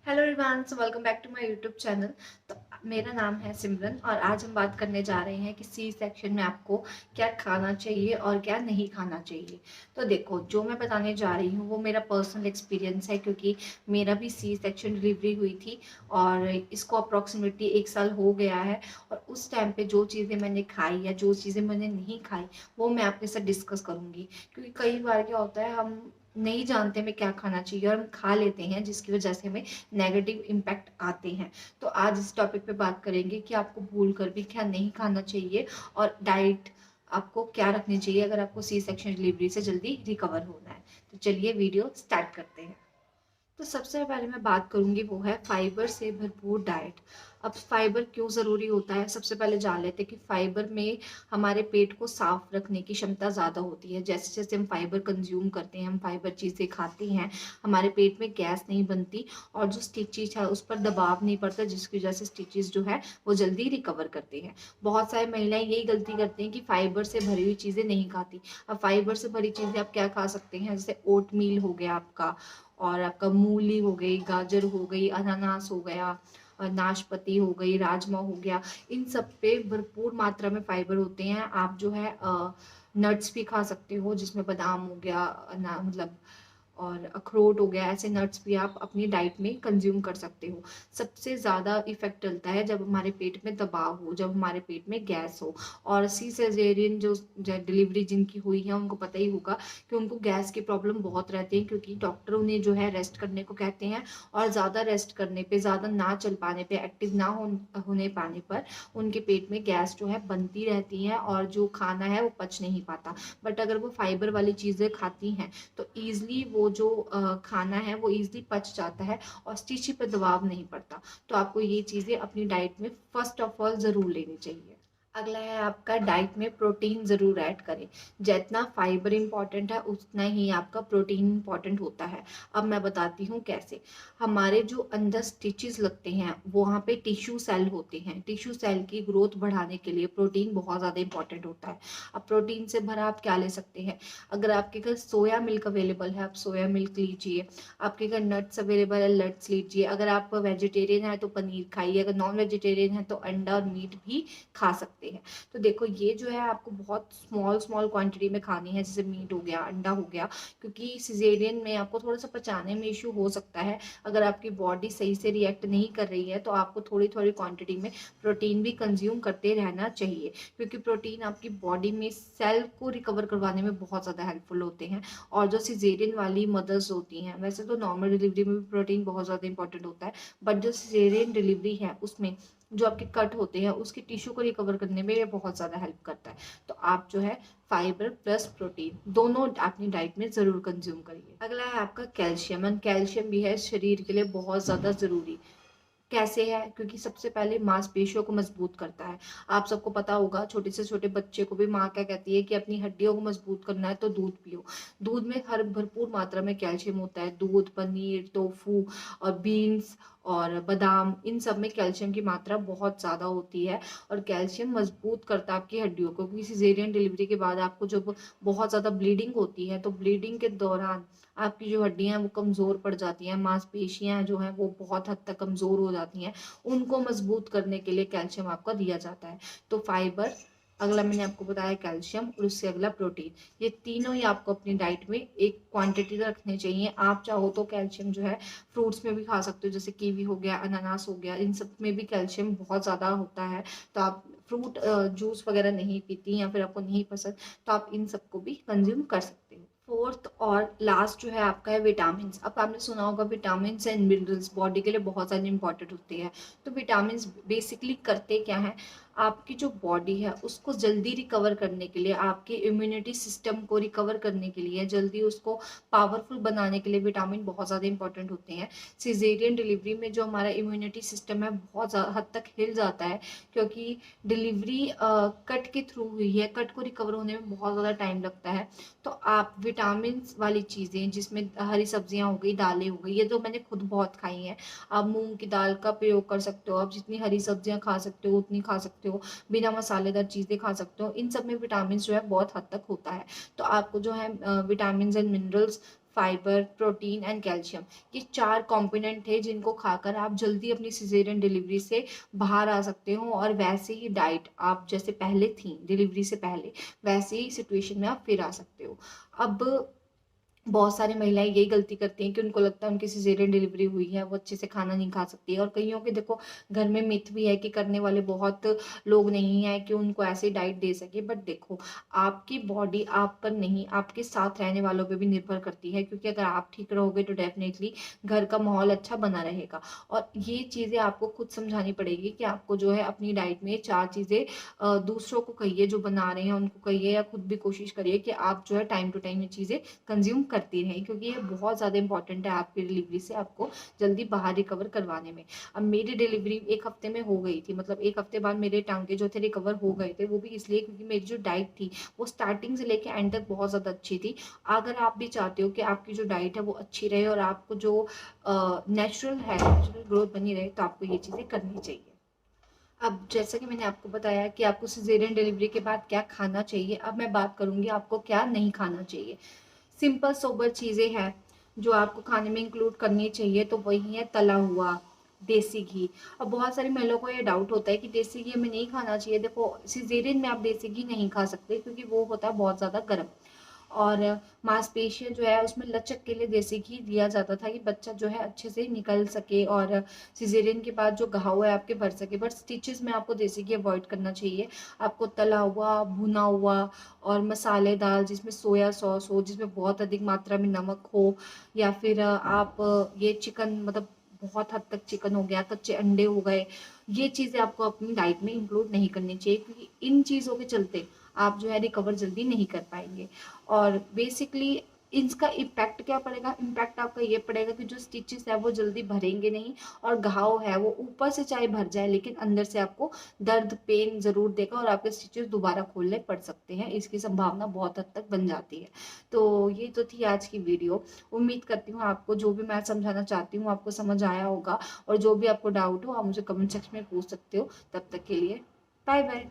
Hello everyone, welcome back to my YouTube channel. तो मेरा नाम है सिमरन और आज हम बात करने जा रहे हैं कि सी सेक्शन में आपको क्या खाना चाहिए और क्या नहीं खाना चाहिए। तो देखो, जो मैं बताने जा रही हूँ वो मेरा पर्सनल एक्सपीरियंस है, क्योंकि मेरा भी सी सेक्शन डिलीवरी हुई थी और इसको अप्रॉक्सीमेटली 1 साल हो गया है। और उस टाइम पे जो चीज़ें मैंने खाई या जो चीज़ें मैंने नहीं खाई वो मैं आपके साथ डिस्कस करूँगी। क्योंकि कई बार क्या होता है, हम नहीं जानते हमें क्या खाना चाहिए और हम खा लेते हैं, जिसकी वजह से हमें नेगेटिव इम्पैक्ट आते हैं। तो आज इस टॉपिक पे बात करेंगे कि आपको भूल कर भी क्या नहीं खाना चाहिए और डाइट आपको क्या रखनी चाहिए अगर आपको सी सेक्शन डिलीवरी से जल्दी रिकवर होना है। तो चलिए वीडियो स्टार्ट करते हैं। तो सबसे पहले मैं बात करूंगी वो है फाइबर से भरपूर डाइट। अब फाइबर क्यों ज़रूरी होता है, सबसे पहले जान लेते हैं कि फाइबर में हमारे पेट को साफ रखने की क्षमता ज़्यादा होती है। जैसे जैसे हम फाइबर कंज्यूम करते हैं, हम फाइबर चीज़ें खाते हैं, हमारे पेट में गैस नहीं बनती और जो स्टिचेज है उस पर दबाव नहीं पड़ता, जिसकी वजह से स्टिचेज जो है वो जल्दी रिकवर करते हैं। बहुत सारी महिलाएं यही गलती करती हैं कि फाइबर से भरी हुई चीज़ें नहीं खाती। अब फाइबर से भरी चीज़ें आप क्या खा सकते हैं, जैसे ओट मील हो गया आपका, और आपका मूली हो गई, गाजर हो गई, अनानास हो गया, नाशपाती हो गई, राजमा हो गया। इन सब पे भरपूर मात्रा में फाइबर होते हैं। आप जो है नट्स भी खा सकते हो, जिसमें बादाम हो गया, मतलब और अखरोट हो गया। ऐसे नट्स भी आप अपनी डाइट में कंज्यूम कर सकते हो। सबसे ज़्यादा इफेक्ट डलता है जब हमारे पेट में दबाव हो, जब हमारे पेट में गैस हो। और सी सेजेरियन जो डिलीवरी जिनकी हुई है उनको पता ही होगा कि उनको गैस की प्रॉब्लम बहुत रहती है, क्योंकि डॉक्टर उन्हें जो है रेस्ट करने को कहते हैं। और ज़्यादा रेस्ट करने पे, ज़्यादा ना चल पाने पे, एक्टिव ना होने पाने पर उनके पेट में गैस जो है बनती रहती है और जो खाना है वो पच नहीं पाता। बट अगर वो फाइबर वाली चीज़ें खाती हैं तो ईज़िली वो जो खाना है वो ईज़िली पच जाता है और स्टिची पे दबाव नहीं पड़ता। तो आपको ये चीज़ें अपनी डाइट में फर्स्ट ऑफ ऑल ज़रूर लेनी चाहिए। अगला है आपका, डाइट में प्रोटीन ज़रूर ऐड करें। जितना फाइबर इम्पॉर्टेंट है उतना ही आपका प्रोटीन इम्पॉर्टेंट होता है। अब मैं बताती हूँ कैसे। हमारे जो अंदर स्टिचेस लगते हैं वहाँ पे टिश्यू सेल होते हैं। टिश्यू सेल की ग्रोथ बढ़ाने के लिए प्रोटीन बहुत ज़्यादा इंपॉर्टेंट होता है। अब प्रोटीन से भरा आप क्या ले सकते हैं, अगर आपके घर सोया मिल्क अवेलेबल है आप सोया मिल्क लीजिए। आपके घर नट्स अवेलेबल है, नट्स लीजिए। अगर आप वेजिटेरियन है तो पनीर खाइए, अगर नॉन वेजिटेरियन है तो अंडा और मीट भी खा सकते हैं। तो देखो, ये जो है आपको बहुत स्मॉल स्मॉल क्वांटिटी में खानी है, जैसे मीट हो गया, अंडा हो गया। क्योंकि सिजेरियन में आपको थोड़ा सा पचाने में इशू हो सकता है। अगर आपकी बॉडी सही से रिएक्ट नहीं कर रही है तो आपको थोड़ी थोड़ी क्वांटिटी में प्रोटीन भी कंज्यूम करते रहना चाहिए, क्योंकि प्रोटीन आपकी बॉडी में सेल को रिकवर करवाने में बहुत ज़्यादा हेल्पफुल होते हैं। और जो सिजेरियन वाली मदर्स होती हैं, वैसे तो नॉर्मल डिलीवरी में भी प्रोटीन बहुत ज़्यादा इंपॉर्टेंट होता है, बट जो सिजेरियन डिलीवरी है उसमें जो आपके कट होते हैं उसके टिश्यू को रिकवर करने में ये बहुत ज़्यादा हेल्प करता है। तो आप जो है फाइबर प्लस प्रोटीन दोनों अपनी डाइट में ज़रूर कंज्यूम करिए। अगला है आपका कैल्शियम। एंड कैल्शियम भी है शरीर के लिए बहुत ज़्यादा ज़रूरी। कैसे है, क्योंकि सबसे पहले मांसपेशियों को मजबूत करता है। आप सबको पता होगा, छोटे से छोटे बच्चे को भी माँ क्या कहती है कि अपनी हड्डियों को मजबूत करना है तो दूध पियो। दूध में हर भरपूर मात्रा में कैल्शियम होता है। दूध, पनीर, टोफू और बीन्स और बादाम, इन सब में कैल्शियम की मात्रा बहुत ज़्यादा होती है। और कैल्शियम मजबूत करता है आपकी हड्डियों को, क्योंकि सिजेरियन डिलीवरी के बाद आपको जब बहुत ज़्यादा ब्लीडिंग होती है तो ब्लीडिंग के दौरान आपकी जो हड्डियां हैं वो कमज़ोर पड़ जाती हैं, मांसपेशियां जो हैं वो बहुत हद तक कमज़ोर हो जाती हैं। उनको मजबूत करने के लिए कैल्शियम आपका दिया जाता है। तो फाइबर, अगला मैंने आपको बताया कैल्शियम, और उससे अगला प्रोटीन। ये तीनों ही आपको अपनी डाइट में एक क्वांटिटी रखने चाहिए। आप चाहो तो कैल्शियम जो है फ्रूट्स में भी खा सकते हो, जैसे कीवी हो गया, अनानास हो गया, इन सब में भी कैल्शियम बहुत ज़्यादा होता है। तो आप फ्रूट जूस वगैरह नहीं पीती या फिर आपको नहीं पसंद तो आप इन सबको भी कंज्यूम कर सकते हो। फोर्थ और लास्ट जो है आपका है विटामिन। अब आपने सुना होगा विटामिन एंड मिनरल्स बॉडी के लिए बहुत ज़्यादा इंपॉर्टेंट होते हैं। तो विटामिन बेसिकली करते क्या हैं, आपकी जो बॉडी है उसको जल्दी रिकवर करने के लिए, आपके इम्यूनिटी सिस्टम को रिकवर करने के लिए, जल्दी उसको पावरफुल बनाने के लिए विटामिन बहुत ज़्यादा इंपॉर्टेंट होते हैं। सिजेरियन डिलीवरी में जो हमारा इम्यूनिटी सिस्टम है बहुत हद तक हिल जाता है, क्योंकि डिलीवरी कट के थ्रू हुई है, कट को रिकवर होने में बहुत ज़्यादा टाइम लगता है। तो आप विटामिन वाली चीज़ें, जिसमें हरी सब्जियां हो गई, दालें हो गई, ये तो मैंने खुद बहुत खाई हैं। आप मूंग की दाल का प्रयोग कर सकते हो, आप जितनी हरी सब्जियां खा सकते हो उतनी खा सकते हो, बिना मसालेदार चीज़ें खा सकते हो। इन सब में विटामिन जो है बहुत हद तक होता है। तो आपको जो है vitamin and minerals fibre, protein and calcium. ये 4 कंपोनेंट है जिनको खाकर आप जल्दी अपनी सिजेरियन डिलीवरी से बाहर आ सकते हो, और वैसे ही डाइट आप जैसे पहले थी डिलीवरी से पहले, वैसे ही सिचुएशन में आप फिर आ सकते हो। अब बहुत सारी महिलाएं यही गलती करती हैं कि उनको लगता है उनकी सिजेरियन डिलीवरी हुई है, वो अच्छे से खाना नहीं खा सकती है। और कईयों के देखो घर में मिथ भी है कि करने वाले बहुत लोग नहीं है कि उनको ऐसी डाइट दे सके। बट देखो, आपकी बॉडी आप पर नहीं, आपके साथ रहने वालों पे भी निर्भर करती है, क्योंकि अगर आप ठीक रहोगे तो डेफिनेटली घर का माहौल अच्छा बना रहेगा। और ये चीज़ें आपको खुद समझानी पड़ेगी कि आपको जो है अपनी डाइट में 4 चीज़ें दूसरों को कहिए, जो बना रहे हैं उनको कहिए, या खुद भी कोशिश करिए कि आप जो है टाइम टू टाइम ये चीज़ें कंज्यूम करती रहें, क्योंकि ये बहुत ज़्यादा इंपॉर्टेंट है आपकी डिलीवरी से आपको जल्दी बाहर रिकवर करवाने में। अब मेरी डिलीवरी 1 हफ्ते में हो गई थी, मतलब 1 हफ्ते बाद मेरे टांगे जो थे रिकवर हो गए थे। वो भी इसलिए क्योंकि मेरी जो डाइट थी वो स्टार्टिंग से लेके एंड तक बहुत ज़्यादा अच्छी थी। अगर आप भी चाहते हो कि आपकी जो डाइट है वो अच्छी रहे और आपको जो नेचुरल है, नेचुरल ग्रोथ बनी रहे, तो आपको ये चीज़ें करनी चाहिए। अब जैसा कि मैंने आपको बताया कि आपको सिजेरियन डिलीवरी के बाद क्या खाना चाहिए, अब मैं बात करूंगी आपको क्या नहीं खाना चाहिए। सिंपल सोबर चीज़ें हैं जो आपको खाने में इंक्लूड करनी चाहिए, तो वही है तला हुआ, देसी घी। अब बहुत सारी महिलाओं को ये डाउट होता है कि देसी घी हमें नहीं खाना चाहिए। देखो, सिजेरियन में आप देसी घी नहीं खा सकते, क्योंकि वो होता है बहुत ज़्यादा गर्म, और मांसपेशियां जो है उसमें लचक के लिए देसी घी दिया जाता था कि बच्चा जो है अच्छे से निकल सके और सिजेरियन के बाद जो घाव है आपके भर सके। बट स्टिचेस में आपको देसी घी अवॉइड करना चाहिए। आपको तला हुआ, भुना हुआ और मसालेदार, जिसमें सोया सॉस हो, जिसमें बहुत अधिक मात्रा में नमक हो, या फिर आप ये चिकन, मतलब बहुत हद तक चिकन हो गया, कच्चे अंडे हो गए, ये चीज़ें आपको अपनी डाइट में इंक्लूड नहीं करनी चाहिए, क्योंकि इन चीज़ों के चलते आप जो है रिकवर जल्दी नहीं कर पाएंगे। और बेसिकली इसका इम्पैक्ट क्या पड़ेगा, इम्पैक्ट आपका ये पड़ेगा कि जो स्टिचेस है वो जल्दी भरेंगे नहीं, और घाव है वो ऊपर से चाहे भर जाए लेकिन अंदर से आपको दर्द, पेन जरूर देगा, और आपके स्टिचेस दोबारा खोलने पड़ सकते हैं, इसकी संभावना बहुत हद तक बन जाती है। तो ये तो थी आज की वीडियो। उम्मीद करती हूँ आपको जो भी मैं समझाना चाहती हूँ आपको समझ आया होगा, और जो भी आपको डाउट हो आप मुझे कमेंट सेक्शन में पूछ सकते हो। तब तक के लिए बाय बाय।